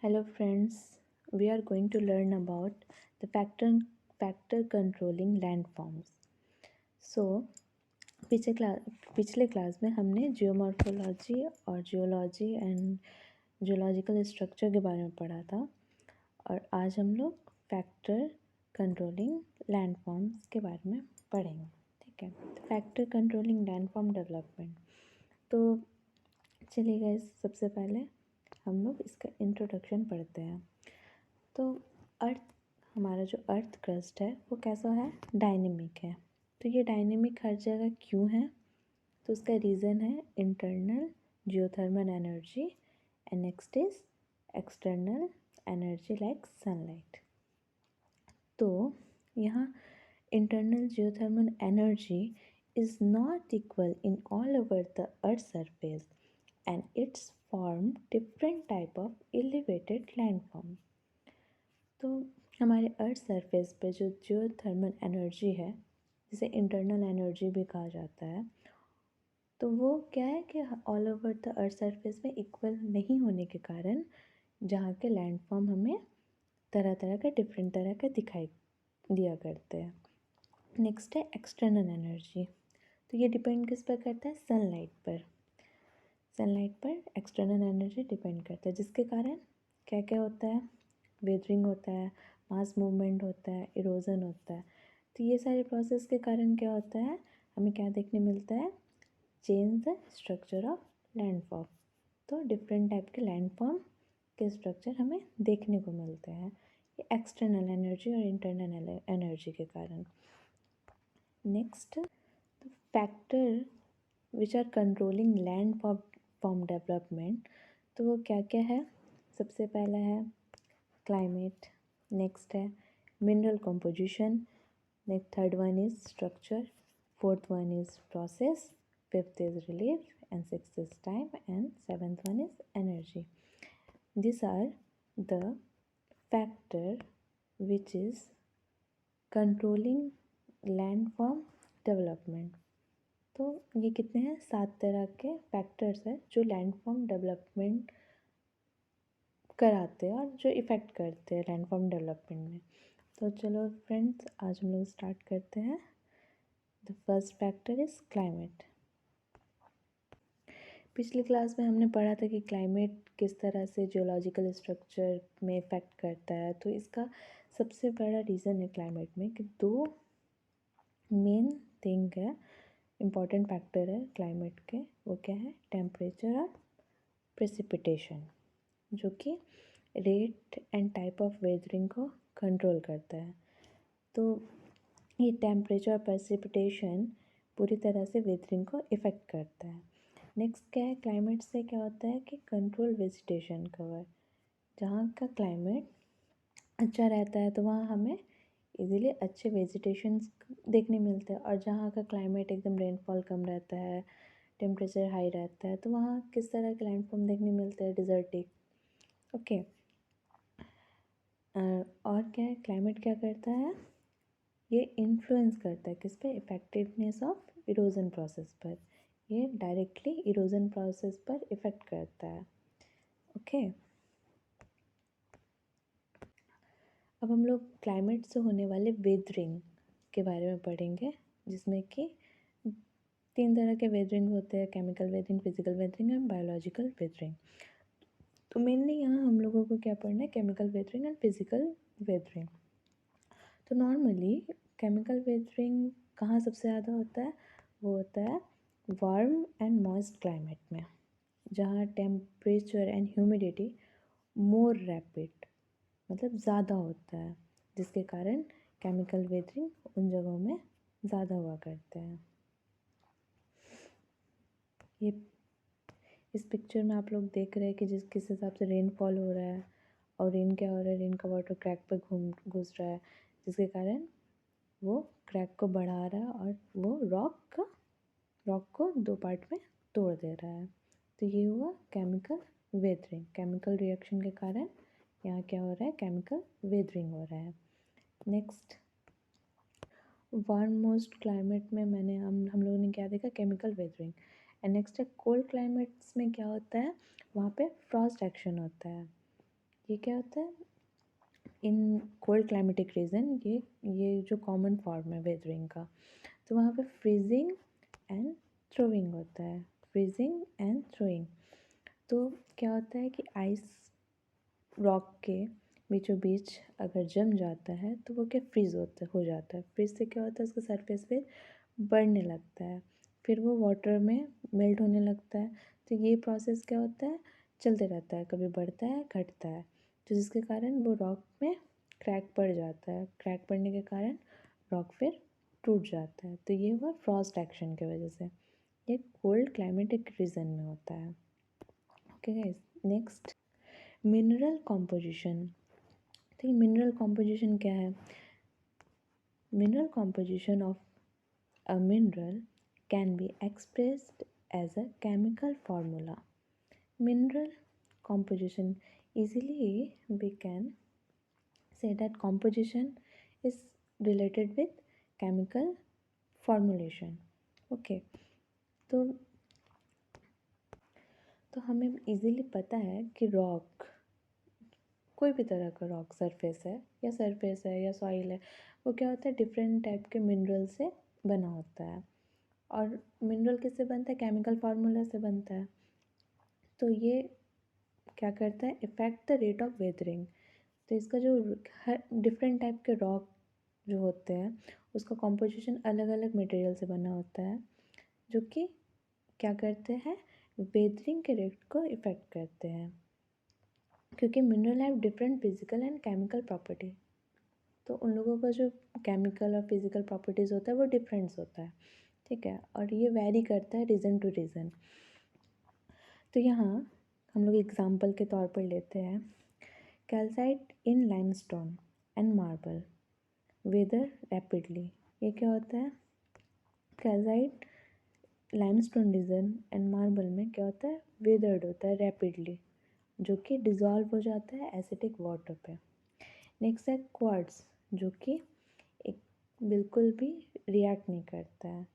Hello friends, we are going to learn about the factor controlling landforms. So पिछले class में हमने geomorphology और geology and geological structure के बारे में पढ़ा था और आज हम लोग फैक्टर कंट्रोलिंग लैंडफॉर्म्स के बारे में पढ़ेंगे। ठीक है, फैक्टर कंट्रोलिंग लैंडफॉर्म डेवलपमेंट। तो चलिए गाइस, सबसे पहले हम लोग इसका इंट्रोडक्शन पढ़ते हैं। तो अर्थ, हमारा जो अर्थ क्रस्ट है वो कैसा है, डायनेमिक है। तो ये डायनेमिक हर जगह क्यों है? तो उसका रीज़न है internal geothermal energy and next is external energy like sunlight. तो यहाँ internal geothermal energy is not equal in all over the earth's surface and it's form different type of elevated landform। तो हमारे earth surface पे जो geothermal energy है, जिसे internal energy भी कहा जाता है, तो वो क्या है कि all over the earth surface में इक्वल नहीं होने के कारण जहाँ के लैंडफॉर्म हमें तरह तरह का डिफरेंट तरह का दिखाई दिया करते हैं। नेक्स्ट है एक्सटर्नल एनर्जी। तो ये डिपेंड किस पर करता है, सनलाइट पर। सनलाइट पर एक्सटर्नल एनर्जी डिपेंड करता है, जिसके कारण क्या क्या होता है, वेदरिंग होता है, मास मूवमेंट होता है, इरोजन होता है। तो ये सारे प्रोसेस के कारण क्या होता है, हमें क्या देखने मिलता है, change the structure of landform. तो डिफरेंट टाइप के लैंडफॉर्म के स्ट्रक्चर हमें देखने को मिलते हैं, ये एक्सटर्नल एनर्जी और इंटरनल एनर्जी के कारण। Next, factor which are controlling land form development. तो वो क्या क्या है? सबसे पहला है क्लाइमेट, नेक्स्ट है mineral composition, next third one is structure, fourth one is process, fifth is relief and sixth is time and seventh one is energy. This are the factor which is controlling land form development. तो ये कितने हैं, 7 तरह के factors हैं जो landform development कराते हैं और जो इफ़ेक्ट करते हैं लैंडफॉर्म डेवलपमेंट में। तो चलो फ्रेंड्स, आज हम लोग स्टार्ट करते हैं। The first factor is climate. पिछली क्लास में हमने पढ़ा था कि क्लाइमेट किस तरह से जियोलॉजिकल स्ट्रक्चर में इफ़ेक्ट करता है। तो इसका सबसे बड़ा रीज़न है क्लाइमेट में कि दो मेन थिंग है, इम्पॉर्टेंट फैक्टर है क्लाइमेट के। वो क्या है, टेम्परेचर और प्रेसिपिटेशन, जो कि rate and type of weathering को कंट्रोल करता है। तो ये टेम्परेचर और प्रेसिपिटेशन पूरी तरह से वेदरिंग को इफ़ेक्ट करता है। नेक्स्ट क्या है, क्लाइमेट से क्या होता है कि कंट्रोल वेजिटेशन कवर। जहाँ का क्लाइमेट अच्छा रहता है तो वहाँ हमें इजीली अच्छे वेजिटेशंस देखने मिलते हैं, और जहाँ का क्लाइमेट एकदम रेनफॉल कम रहता है, टेम्परेचर हाई रहता है, तो वहाँ किस तरह के लैंडफॉर्म देखने मिलते हैं, डिजर्टिक। ओके, और क्या है, क्लाइमेट क्या करता है, ये इन्फ्लुएंस करता है किस पे, इफेक्टिवनेस ऑफ इरोजन प्रोसेस पर। ये डायरेक्टली इरोजन प्रोसेस पर इफ़ेक्ट करता है। ओके, अब हम लोग क्लाइमेट से होने वाले वेदरिंग के बारे में पढ़ेंगे, जिसमें कि 3 तरह के वेदरिंग होते हैं, chemical weathering, physical weathering and biological weathering. तो मेनली यहाँ हम लोगों को क्या पढ़ना है, chemical weathering and physical weathering. तो नॉर्मली केमिकल वेदरिंग कहाँ सबसे ज़्यादा होता है, वो होता है वार्म एंड मॉइस्ट क्लाइमेट में, जहाँ temperature and humidity more rapid, मतलब ज़्यादा होता है, जिसके कारण केमिकल वेदरिंग उन जगहों में ज़्यादा हुआ करते हैं। ये इस पिक्चर में आप लोग देख रहे हैं कि किस हिसाब से रेनफॉल हो रहा है, और रेन क्या हो रहा है, रेन का वाटर क्रैक पर घुस रहा है, जिसके कारण वो क्रैक को बढ़ा रहा है और वो रॉक को 2 पार्ट में तोड़ दे रहा है। तो ये हुआ केमिकल वेदरिंग। केमिकल रिएक्शन के कारण यहाँ क्या हो रहा है, केमिकल वेदरिंग हो रहा है। नेक्स्ट, वार्म मोस्ट क्लाइमेट में हम लोगों ने क्या देखा, केमिकल वेदरिंग। एंड नेक्स्ट है कोल्ड क्लाइमेट्स में क्या होता है, वहाँ पे फ्रॉस्ट एक्शन होता है। ये क्या होता है इन कोल्ड क्लाइमेटिक रीजन, ये जो कॉमन फॉर्म है वेदरिंग का, तो वहाँ पे फ्रीजिंग एंड थ्रोइंग होता है, फ्रीजिंग एंड थ्रोइंग। तो क्या होता है कि आइस रॉक के बीचों बीच अगर जम जाता है तो वो क्या फ्रीज हो जाता है। फ्रीज से क्या होता है उसका सरफेस फिर बढ़ने लगता है, फिर वो वाटर में मेल्ट होने लगता है। तो ये प्रोसेस क्या होता है चलते रहता है, कभी बढ़ता है घटता है, तो जिसके कारण वो रॉक में क्रैक पड़ जाता है। क्रैक पड़ने के कारण रॉक फिर टूट जाता है। तो ये हुआ फ्रॉस्ट एक्शन की वजह से, ये कोल्ड क्लाइमेटिक रीजन में होता है। Okay guys, next mineral composition. तो मिनरल कॉम्पोजिशन क्या है? Mineral composition of a mineral can be expressed as a chemical formula. Mineral composition, easily we can say that composition is related with chemical formulation. Okay, तो हमें easily पता है कि rock, कोई भी तरह का रॉक, सरफेस है या सॉइल है, वो क्या होता है डिफरेंट टाइप के मिनरल से बना होता है। और मिनरल किससे बनता है? केमिकल फार्मूला से बनता है। तो ये क्या करता है? Effect the rate of weathering. तो इसका जो हर डिफरेंट टाइप के रॉक जो होते हैं उसका कॉम्पोजिशन अलग अलग मटेरियल से बना होता है, जो कि क्या करते हैं? वेदरिंग के रेट को इफ़ेक्ट करते हैं, क्योंकि mineral have different physical and chemical property. तो उन लोगों का जो केमिकल और फिजिकल प्रॉपर्टीज़ होता है वो डिफरेंस होता है, ठीक है, और ये वैरी करता है रीज़न टू रीज़न। तो यहाँ हम लोग एग्जांपल के तौर पर लेते हैं calcite in limestone and marble weather rapidly. ये क्या होता है? Calcite limestone region and marble में क्या होता है? वेदर्ड होता है रैपिडली, जो कि डिज़ोल्व हो जाता है एसिडिक वाटर पे। नेक्स्ट है क्वार्ट्ज, जो कि एक बिल्कुल भी रिएक्ट नहीं करता है,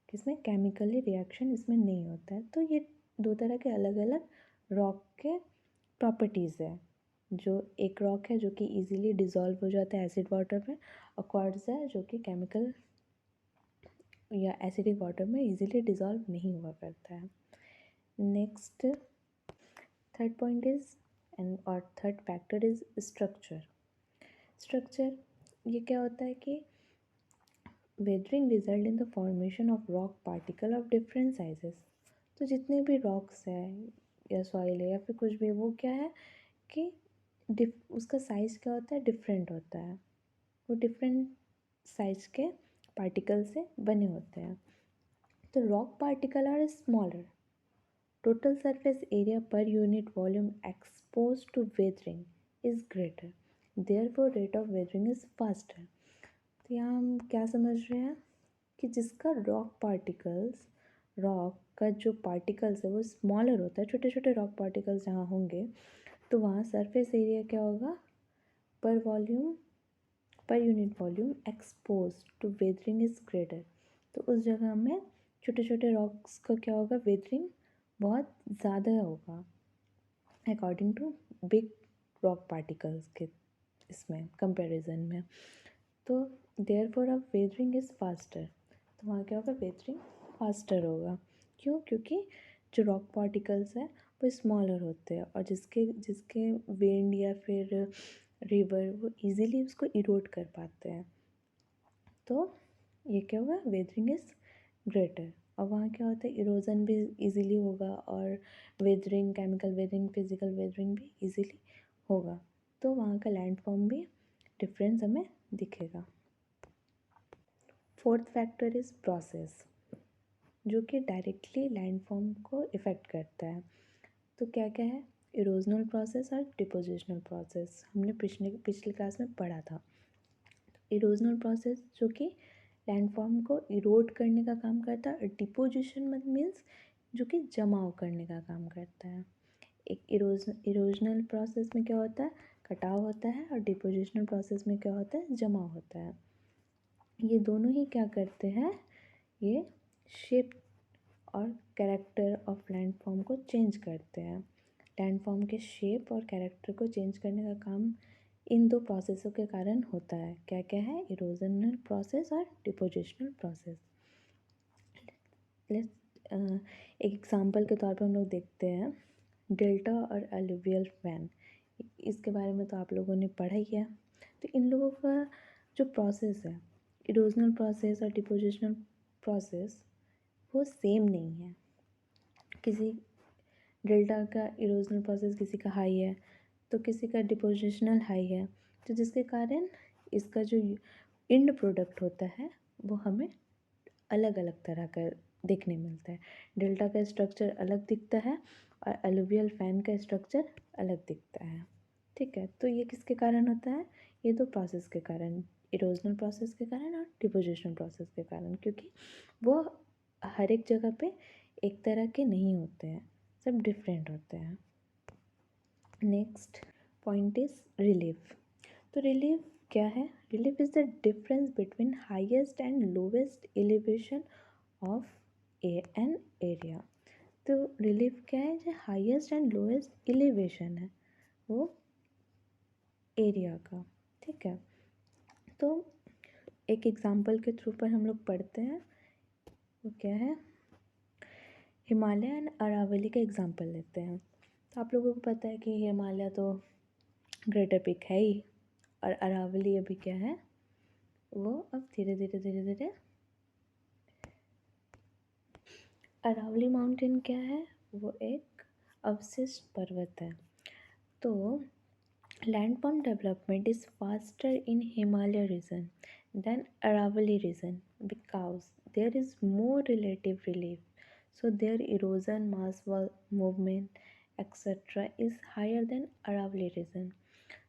किसमें केमिकली रिएक्शन इसमें नहीं होता है। तो ये दो तरह के अलग अलग रॉक के प्रॉपर्टीज़ है। जो एक रॉक है जो कि इजीली डिज़ोल्व हो जाता है एसिड वाटर में, और क्वार्ट्ज है जो कि केमिकल या एसिडिक वाटर में इजीली डिज़ोल्व नहीं हुआ करता है। नेक्स्ट थर्ड पॉइंट इज़ और third factor is structure. Structure ये क्या होता है कि weathering result in the formation of rock particle of different sizes. तो जितने भी रॉक्स है या सॉइल है या फिर कुछ भी, वो क्या है कि उसका साइज़ क्या होता है? डिफरेंट होता है। वो डिफरेंट साइज के पार्टिकल से बने होते हैं। तो rock particle are smaller, total surface area per unit volume expose to weathering is greater, therefore rate of weathering is faster. तो यहाँ हम क्या समझ रहे हैं कि जिसका रॉक का जो पार्टिकल्स है वो स्मॉलर होता है, छोटे छोटे रॉक पार्टिकल्स जहाँ होंगे, तो वहाँ सरफेस एरिया क्या होगा? Per unit volume expose to weathering is greater. तो उस जगह में छोटे छोटे रॉक्स का क्या होगा? वेदरिंग बहुत ज़्यादा होगा according to big rock particles के इसमें कंपैरिजन में। तो देयरफॉर अब वेदरिंग इज़ फास्टर, तो वहाँ क्या होगा? वेदरिंग फास्टर होगा। क्यों? क्योंकि जो रॉक पार्टिकल्स हैं वो स्मॉलर होते हैं, और जिसके जिसके विंड या फिर रिवर वो इजीली उसको इरोड कर पाते हैं। तो ये क्या हुआ? Weathering is greater. और वहाँ क्या होता है? इरोजन भी इजीली होगा, और weathering, chemical weathering, physical weathering भी इजीली होगा। तो वहाँ का लैंड फॉर्म भी डिफरेंस हमें दिखेगा। फोर्थ फैक्टर इज़ प्रोसेस, जो कि डायरेक्टली लैंड फॉर्म को इफ़ेक्ट करता है। तो क्या क्या है? इरोजनल प्रोसेस और डिपोजिशनल प्रोसेस, हमने पिछली क्लास में पढ़ा था। इरोजनल प्रोसेस जो कि लैंडफॉर्म को इरोड करने का काम करता है, और डिपोजिशन मीन्स जो कि जमाव करने का काम करता है। एक इरोजनल प्रोसेस में क्या होता है? कटाव होता है, और डिपोजिशनल प्रोसेस में क्या होता है? जमाव होता है। ये दोनों ही क्या करते हैं? ये शेप और कैरेक्टर ऑफ लैंडफॉर्म को चेंज करते हैं। लैंडफॉर्म के शेप और कैरेक्टर को चेंज करने का काम इन दो प्रोसेसों के कारण होता है। क्या क्या है? इरोजनल प्रोसेस और डिपोजिशनल प्रोसेस। एक एग्जांपल के तौर पर हम लोग देखते हैं डेल्टा और अलुवियल फैन। इसके बारे में तो आप लोगों ने पढ़ा ही है। तो इन लोगों का जो प्रोसेस है, इरोजनल प्रोसेस और डिपोजिशनल प्रोसेस, वो सेम नहीं है। किसी डेल्टा का इरोजनल प्रोसेस किसी का हाई है तो किसी का डिपोजिशनल हाई है, तो जिसके कारण इसका जो एंड प्रोडक्ट होता है वो हमें अलग अलग तरह का देखने मिलता है। डेल्टा का स्ट्रक्चर अलग दिखता है और अलुवियल फैन का स्ट्रक्चर अलग दिखता है। ठीक है, तो ये किसके कारण होता है? ये दो प्रोसेस के कारण, इरोजनल प्रोसेस के कारण और डिपोजिशनल प्रोसेस के कारण, क्योंकि वो हर एक जगह पे एक तरह के नहीं होते हैं, सब डिफरेंट होते हैं। Next point is relief. तो रिलीफ क्या है? Relief is the difference between highest and lowest elevation of an area. तो रिलीफ क्या है? जो हाईएस्ट एंड लोवेस्ट एलिवेशन है वो एरिया का। ठीक है, तो एक एग्जांपल के थ्रू पर हम लोग पढ़ते हैं। वो क्या है? हिमालय एंड अरावली का एग्जांपल लेते हैं। तो आप लोगों को पता है कि हिमालय तो ग्रेटर पीक है ही, और अरावली अभी क्या है, वो अब धीरे धीरे अरावली माउंटेन क्या है? वो एक अवशिष्ट पर्वत है। तो landform development is faster in Himalaya region than Aravalli region because there is more relative relief, so their erosion mass movement etc is higher than Aravalli region।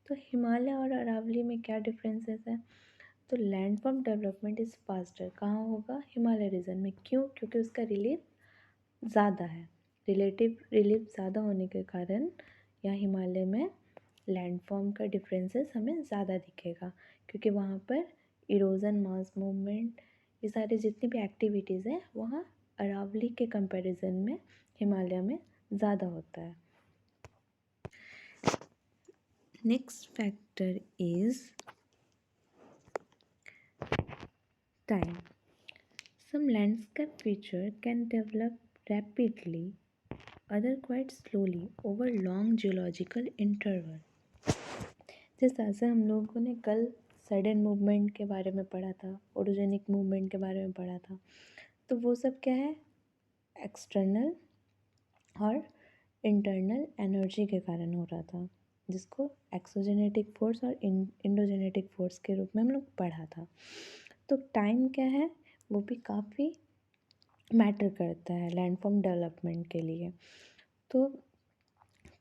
तो हिमालय और अरावली में क्या डिफरेंसेस है? तो लैंडफॉर्म डेवलपमेंट इज़ फास्टर कहाँ होगा? हिमालय रीजन में। क्यों? क्योंकि उसका रिलीफ ज़्यादा है, रिलेटिव रिलीफ ज़्यादा होने के कारण यहाँ हिमालय में लैंडफॉर्म का डिफरेंसेस हमें ज़्यादा दिखेगा, क्योंकि वहाँ पर इरोजन मास मूवमेंट ये सारी जितनी भी एक्टिविटीज़ हैं वहाँ अरावली के कंपैरिजन में हिमालय में ज़्यादा होता है। Next factor is time. Some landscape feature can develop rapidly, other quite slowly over long geological interval। जिस तरह से हम लोगों ने कल सडन मूवमेंट के बारे में पढ़ा था, ओडोजेनिक मूवमेंट के बारे में पढ़ा था, तो वो सब क्या है? एक्सटर्नल और इंटरनल एनर्जी के कारण हो रहा था, जिसको एक्सोजेनेटिक फोर्स और इंडोजेनेटिक फोर्स के रूप में हम लोग पढ़ा था। तो टाइम क्या है? वो भी काफ़ी मैटर करता है लैंडफॉर्म डेवलपमेंट के लिए। तो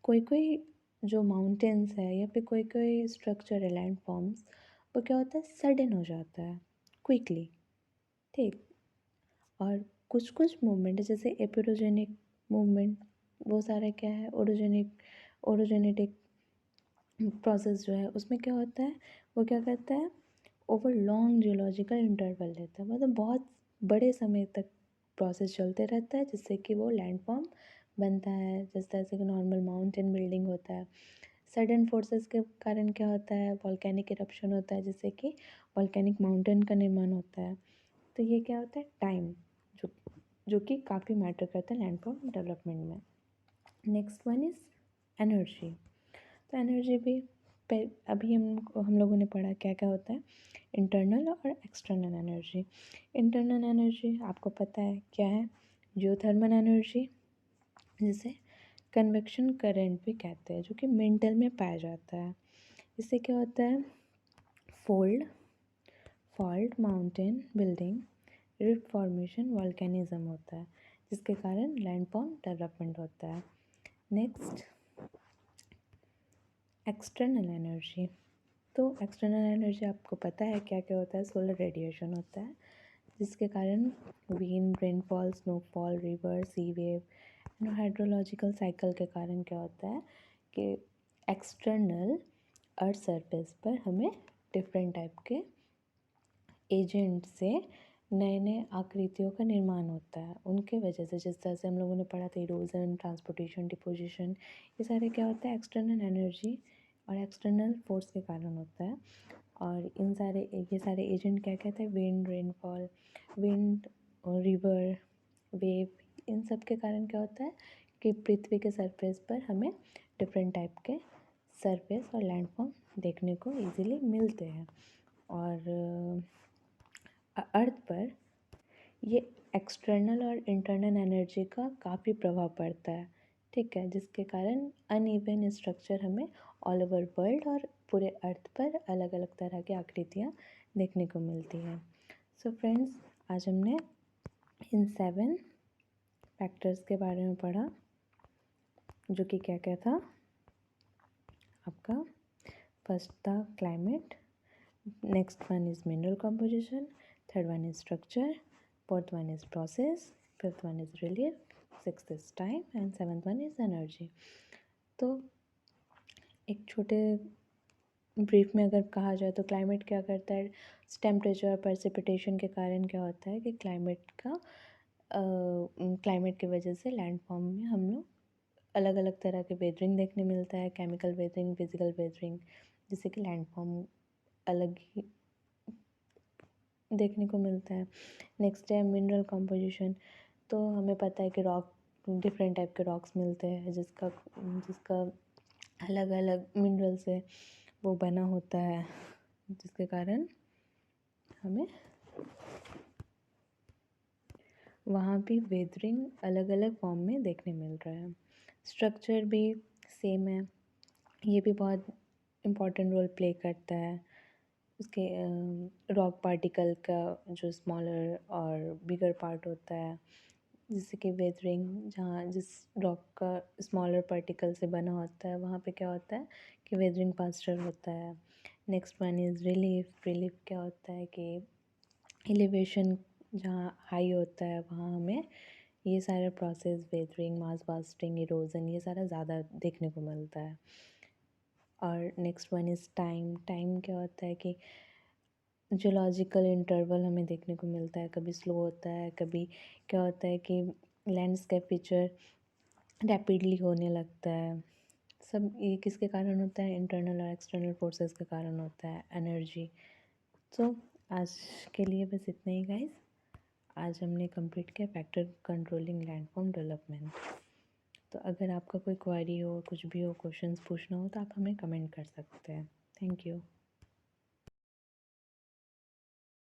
कोई कोई जो माउंटेन्स है या फिर कोई कोई स्ट्रक्चर है लैंड फॉर्म्स, वो क्या होता है? सडन हो जाता है क्विकली। ठीक, और कुछ कुछ मूवमेंट जैसे एपिरोजेनिक मूवमेंट, वो सारा क्या है? ओडोजेनेटिक प्रोसेस जो है उसमें क्या होता है? वो क्या करता है? ओवर लॉन्ग जियोलॉजिकल इंटरवल लेता है, मतलब बहुत बड़े समय तक प्रोसेस चलते रहता है, जिससे कि वो लैंडफॉर्म बनता है। जिस तरह से कि नॉर्मल माउंटेन बिल्डिंग होता है, सडन फोर्सेस के कारण क्या होता है? वॉल्केनिक इरप्शन होता है, जिससे कि वॉल्केनिक माउंटेन का निर्माण होता है। तो ये क्या होता है? टाइम, जो कि काफ़ी मैटर करता है लैंडफॉर्म डेवलपमेंट में। Next one is energy. तो एनर्जी भी अभी हम लोगों ने पढ़ा क्या क्या होता है, इंटरनल और एक्सटर्नल एनर्जी। इंटरनल एनर्जी आपको पता है क्या है? जियोथर्मल एनर्जी, जिसे कन्वेक्शन करंट भी कहते हैं, जो कि मेंटल में पाया जाता है। इससे क्या होता है? Fault mountain building, rift formation, volcanism होता है, जिसके कारण लैंडफॉर्म डेवलपमेंट होता है। Next external energy. तो एक्सटर्नल एनर्जी आपको पता है क्या क्या होता है? सोलर रेडिएशन होता है, जिसके कारण विंड, रेनफॉल, स्नोफॉल, रिवर, सी वेव, हाइड्रोलॉजिकल साइकिल के कारण क्या होता है कि एक्सटर्नल अर्थ सरफेस पर हमें डिफरेंट टाइप के एजेंट से नए नए आकृतियों का निर्माण होता है उनके वजह से। जिस तरह से हम लोगों ने पढ़ा था इरोजन, ट्रांसपोर्टेशन, डिपोजिशन, ये सारे क्या होता है एक्सटर्नल एनर्जी और एक्सटर्नल फोर्स के कारण होता है। और ये सारे एजेंट क्या कहते हैं, विंड, रेनफॉल, विंड और रिवर, वेव, इन सब के कारण क्या होता है कि पृथ्वी के सरफेस पर हमें डिफरेंट टाइप के सरफेस और लैंडफॉर्म देखने को इजीली मिलते हैं। और अर्थ पर ये एक्सटर्नल और इंटरनल एनर्जी का काफ़ी प्रभाव पड़ता है, ठीक है, जिसके कारण अनइवन स्ट्रक्चर हमें ऑल ओवर वर्ल्ड और पूरे अर्थ पर अलग अलग तरह की आकृतियाँ देखने को मिलती हैं। सो फ्रेंड्स, आज हमने इन 7 फैक्टर्स के बारे में पढ़ा, जो कि क्या क्या था आपका। फर्स्ट था climate, next one is mineral composition, third one is structure, fourth one is process, fifth one is relief, sixth is time and seventh one is energy. तो एक छोटे ब्रीफ में अगर कहा जाए तो क्लाइमेट क्या करता है, टेम्परेचर और प्रेसिपिटेशन के कारण क्या होता है कि क्लाइमेट की वजह से लैंडफॉर्म में हम लोग अलग अलग तरह के वेदरिंग देखने मिलता है, केमिकल वेदरिंग, फिजिकल वेदरिंग, जिससे कि लैंडफॉर्म अलग ही देखने को मिलता है। नेक्स्ट है मिनरल कंपोजिशन। तो हमें पता है कि रॉक, डिफरेंट टाइप के रॉक्स मिलते हैं जिसका जिसका अलग अलग मिनरल से वो बना होता है, जिसके कारण हमें वहाँ भी वेदरिंग अलग अलग फॉर्म में देखने मिल रहा है। स्ट्रक्चर भी सेम है, ये भी बहुत इम्पोर्टेंट रोल प्ले करता है। उसके रॉक पार्टिकल का जो स्मॉलर और बिगर पार्ट होता है, जिससे कि वेदरिंग, जहाँ जिस रॉक का स्मॉलर पार्टिकल से बना होता है वहाँ पे क्या होता है कि वेदरिंग फास्टर होता है। Next one is relief. Relief क्या होता है कि एलिवेशन जहाँ हाई होता है वहाँ हमें ये सारा प्रोसेस, वेदरिंग, मास बास्टिंग, इरोजन, ये सारा ज़्यादा देखने को मिलता है। और next one is time. Time क्या होता है कि जियोलॉजिकल इंटरवल हमें देखने को मिलता है, कभी स्लो होता है, कभी क्या होता है कि लैंडस्केप फीचर रैपिडली होने लगता है। सब ये किसके कारण होता है, इंटरनल और एक्सटर्नल फोर्सेस के कारण होता है, एनर्जी। तो आज के लिए बस इतना ही गाइस। आज हमने कंप्लीट किया फैक्टर कंट्रोलिंग लैंडफॉर्म डेवलपमेंट। तो अगर आपका कोई क्वेरी हो, कुछ भी हो, क्वेश्चंस पूछना हो तो आप हमें कमेंट कर सकते हैं। Thank you.